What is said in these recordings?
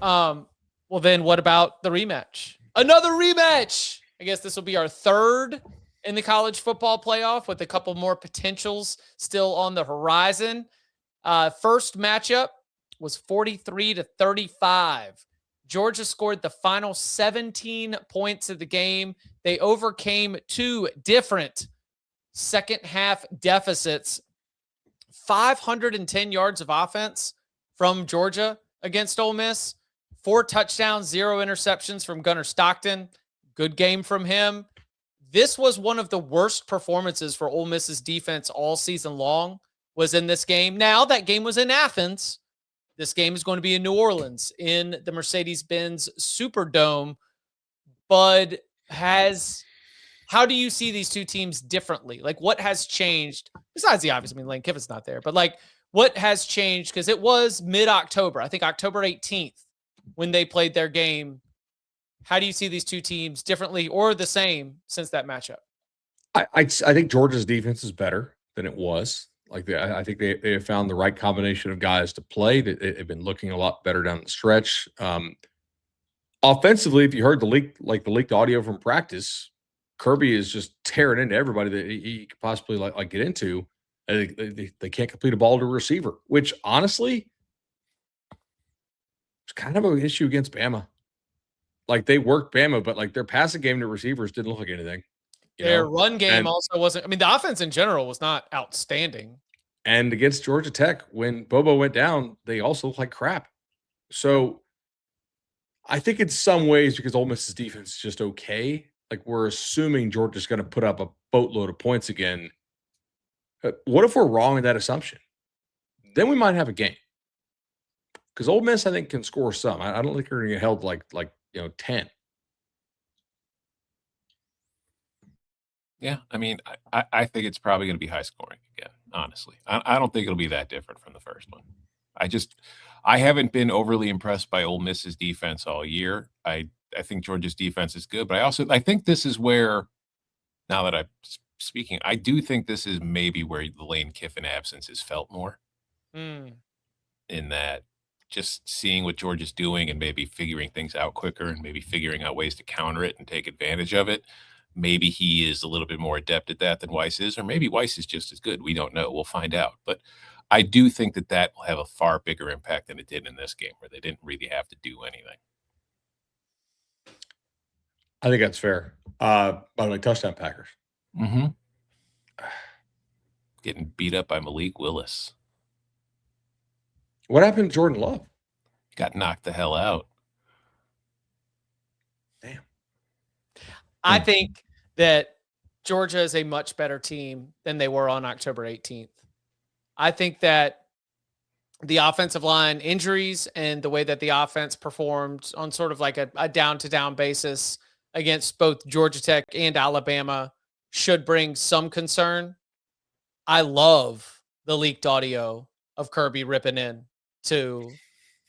Well, then what about the rematch? Another rematch. I guess this will be our third in the college football playoff with a couple more potentials still on the horizon. First matchup was 43-35. Georgia scored the final 17 points of the game. They overcame two different second half deficits. 510 yards of offense from Georgia against Ole Miss. 4 touchdowns, 0 interceptions from Gunnar Stockton. Good game from him. This was one of the worst performances for Ole Miss's defense all season long, was in this game. Now, that game was in Athens. This game is going to be in New Orleans in the Mercedes-Benz Superdome. Bud, how do you see these two teams differently? Like, what has changed besides the obvious? I mean, Lane Kiffin's not there, but like, what has changed? Because it was mid-October, I think October 18th, when they played their game. How do you see these two teams differently or the same since that matchup? I think Georgia's defense is better than it was. I think they have found the right combination of guys to play. They've been looking a lot better down the stretch. Offensively, if you heard the leaked audio from practice, Kirby is just tearing into everybody that he could possibly get into. They can't complete a ball to a receiver, which honestly, it's kind of an issue against Bama. Like, they worked Bama, but like their passing game to receivers didn't look like anything. Their run game also wasn't. I mean, the offense in general was not outstanding. And against Georgia Tech, when Bobo went down, they also looked like crap. So I think in some ways, because Ole Miss's defense is just okay, like, we're assuming Georgia's going to put up a boatload of points again. What if we're wrong in that assumption? Then we might have a game. Because Ole Miss, I think, can score some. I don't think they're going to get held like 10. Yeah, I mean, I think it's probably going to be high scoring again, honestly. I don't think it'll be that different from the first one. I haven't been overly impressed by Ole Miss's defense all year. I think Georgia's defense is good, but I think this is where, now that I'm speaking, I do think this is maybe where the Lane Kiffin absence is felt more. In that, just seeing what Georgia's doing and maybe figuring things out quicker and maybe figuring out ways to counter it and take advantage of it. Maybe he is a little bit more adept at that than Weiss is, or maybe Weiss is just as good. We don't know. We'll find out. But I do think that will have a far bigger impact than it did in this game, where they didn't really have to do anything. I think that's fair. By the way, touchdown Packers. Mm-hmm. Getting beat up by Malik Willis. What happened to Jordan Love? Got knocked the hell out. Damn. I think that Georgia is a much better team than they were on October 18th. I think that the offensive line injuries and the way that the offense performed on sort of like a down-to-down basis against both Georgia Tech and Alabama should bring some concern. I love the leaked audio of Kirby ripping in to,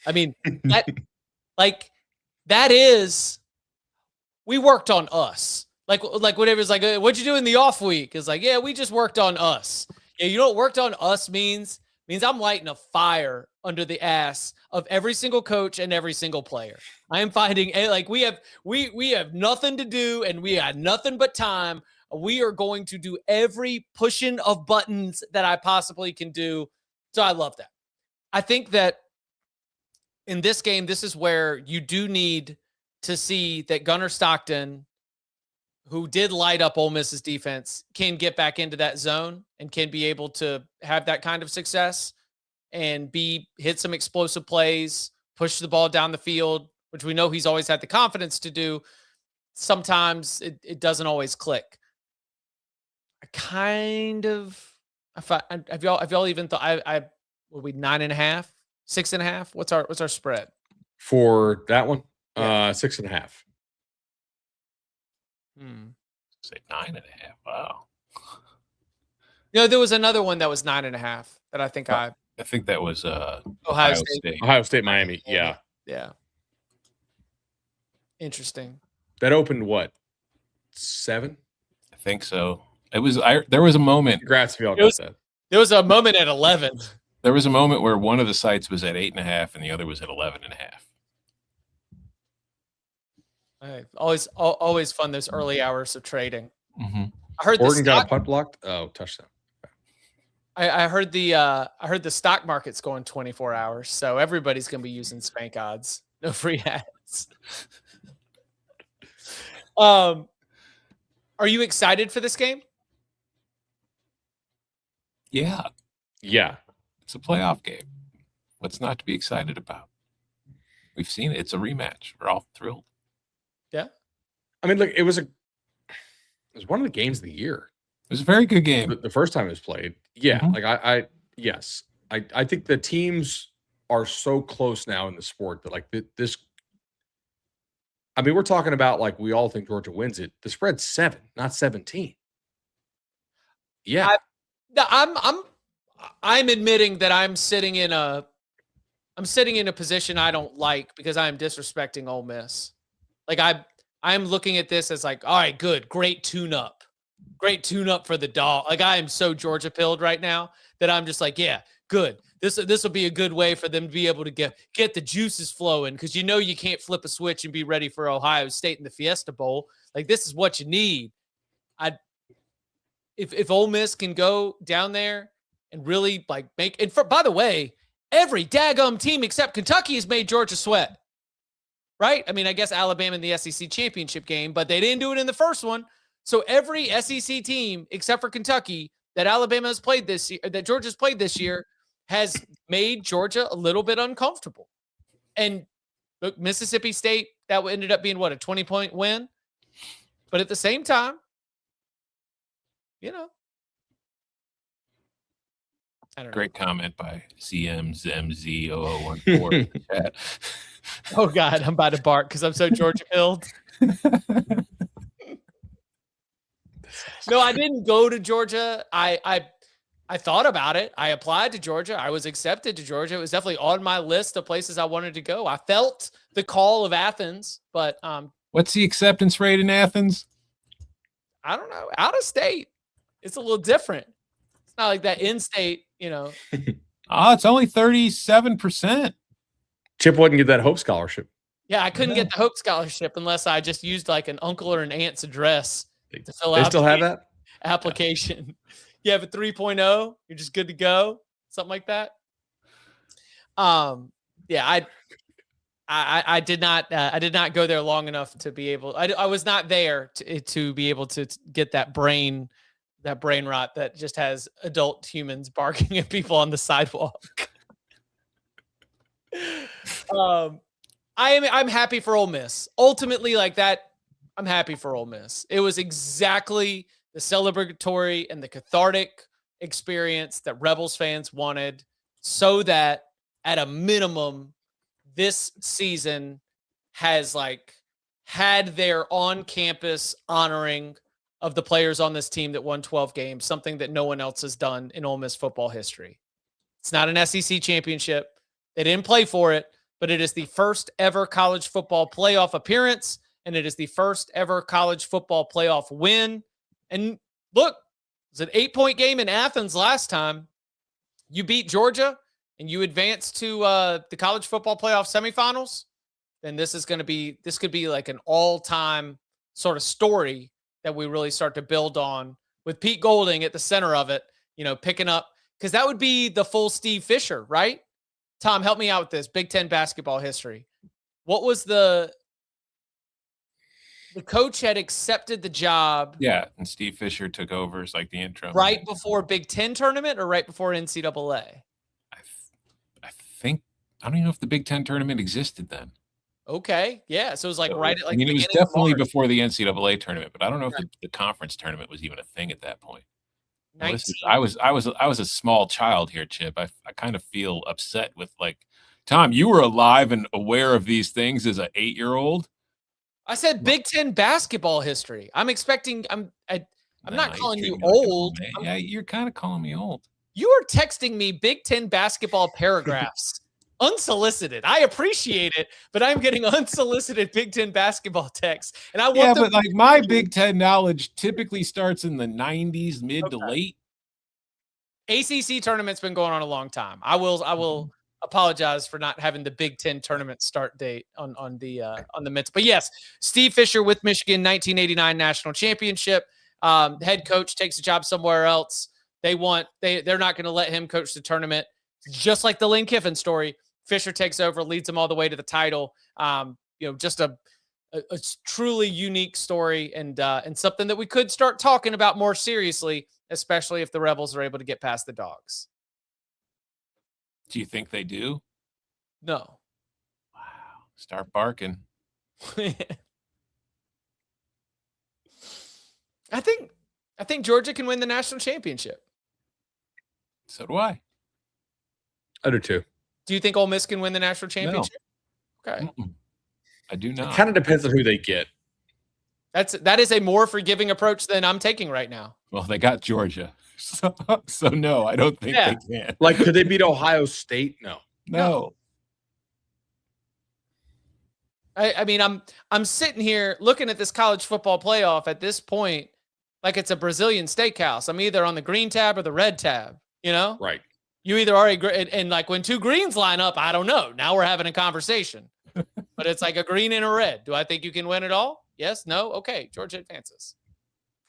I mean, that is, we worked on us. Like whatever it's like, what'd you do in the off week? It's like, yeah, we just worked on us. Yeah, you know what worked on us means I'm lighting a fire under the ass of every single coach and every single player. I am finding we have nothing to do and we had nothing but time. We are going to do every pushing of buttons that I possibly can do. So I love that. I think that in this game, this is where you do need to see that Gunnar Stockton, who did light up Ole Miss's defense, can get back into that zone and can be able to have that kind of success and hit some explosive plays, push the ball down the field, which we know he's always had the confidence to do. Sometimes it doesn't always click. Have y'all even thought will we 9.5, 6.5? What's our spread for that one? Yeah. 6.5. Say 9.5. Wow. There was another one that was 9.5 that I think I think that was Ohio State. Ohio State, Miami. Yeah. Yeah. Interesting. That opened what? 7? I think so. It was. There was a moment. Congrats if y'all got that. There was a moment at 11. There was a moment where one of the sites was at 8.5 and the other was at 11.5. Always fun those early hours of trading. Mm-hmm. I heard Oregon got a punt blocked. Oh, touchdown. I heard the stock market's going 24 hours, so everybody's gonna be using Spank odds. No free ads. Are you excited for this game? Yeah, it's a playoff game. What's not to be excited about? We've seen it. It's a rematch. We're all thrilled. Yeah. I mean, look, it was one of the games of the year. It was a very good game. The first time it was played. Yeah. Mhm. Like yes. I think the teams are so close now in the sport that like this. I mean, we're talking about like we all think Georgia wins it. The spread's 7, not 17. Yeah. I'm admitting that I'm sitting in a position I don't like because I'm disrespecting Ole Miss. Like I'm looking at this as like, all right, good, great tune up for the dog. Like I am so Georgia pilled right now that I'm just like, yeah, good. This will be a good way for them to be able to get the juices flowing because you can't flip a switch and be ready for Ohio State in the Fiesta Bowl. Like this is what you need. If Ole Miss can go down there and really like make and by the way, every daggum team except Kentucky has made Georgia sweat. Right? I mean, I guess Alabama in the SEC championship game, but they didn't do it in the first one. So every SEC team except for Kentucky that Alabama has played this year, that Georgia's played this year, has made Georgia a little bit uncomfortable. And look, Mississippi State, that ended up being what, a 20-point win? But at the same time, I don't know. Great comment by CMZMZ0014 in the chat. Oh God, I'm about to bark because I'm so Georgia pilled. No, I didn't go to Georgia. I thought about it. I applied to Georgia. I was accepted to Georgia. It was definitely on my list of places I wanted to go. I felt the call of Athens, but what's the acceptance rate in Athens? I don't know. Out of state, it's a little different. It's not like that in-state, It's only 37%. Chip wouldn't get that Hope Scholarship. Yeah, I couldn't get the Hope Scholarship unless I just used like an uncle or an aunt's address to fill out. They still have that application. You have a 3.0, you're just good to go. Something like that. Yeah, I did not go there long enough to be able. I was not there to be able to get that brain rot that just has adult humans barking at people on the sidewalk. I'm happy for Ole Miss. Ultimately, like that, I'm happy for Ole Miss. It was exactly the celebratory and the cathartic experience that Rebels fans wanted, so that at a minimum, this season has like had their on-campus honoring of the players on this team that won 12 games, something that no one else has done in Ole Miss football history. It's not an SEC championship. They didn't play for it, but it is the first ever college football playoff appearance, and it is the first ever college football playoff win. And look, it was an 8-point game in Athens last time. You beat Georgia and you advance to the college football playoff semifinals, then this could be like an all-time sort of story that we really start to build on with Pete Golding at the center of it, picking up, because that would be the full Steve Fisher, right? Tom, help me out with this Big Ten basketball history. What was the coach had accepted the job? Yeah, and Steve Fisher took over as like the interim. Right before Big Ten tournament or right before NCAA? I think, I don't even know if the Big Ten tournament existed then. Okay, yeah, so it was like right at like. I mean, it was definitely before the NCAA tournament, but I don't know if the conference tournament was even a thing at that point. I was a small child here, Chip. I kind of feel upset with like, Tom, you were alive and aware of these things as an 8-year-old. I said Big Ten basketball history. I'm expecting. I'm not calling you old. Yeah, you're kind of calling me old. You are texting me Big Ten basketball paragraphs unsolicited. I appreciate it, but I'm getting unsolicited Big Ten basketball texts, and I want. Yeah, but like my Big Ten knowledge typically starts in the 90s, mid to late. ACC tournament's been going on a long time. I will apologize for not having the Big Ten tournament start date on the minutes. But yes, Steve Fisher with Michigan, 1989 national championship. Head coach takes a job somewhere else. They're not going to let him coach the tournament. Just like the Lane Kiffin story, Fisher takes over, leads them all the way to the title. Just a truly unique story and something that we could start talking about more seriously, especially if the Rebels are able to get past the Dogs. Do you think they do? No. Wow. Start barking. I think Georgia can win the national championship. So do I. I do too. Do you think Ole Miss can win the national championship? No. Okay. I do not. It kind of depends on who they get. That is a more forgiving approach than I'm taking right now. Well, they got Georgia. So no, I don't think they can. Like, could they beat Ohio State? No. I mean, I'm sitting here looking at this college football playoff at this point like it's a Brazilian steakhouse. I'm either on the green tab or the red tab, Right. You either are and like when two greens line up, I don't know. Now we're having a conversation. But it's like a green and a red. Do I think you can win it all? Yes, no, okay. Georgia advances.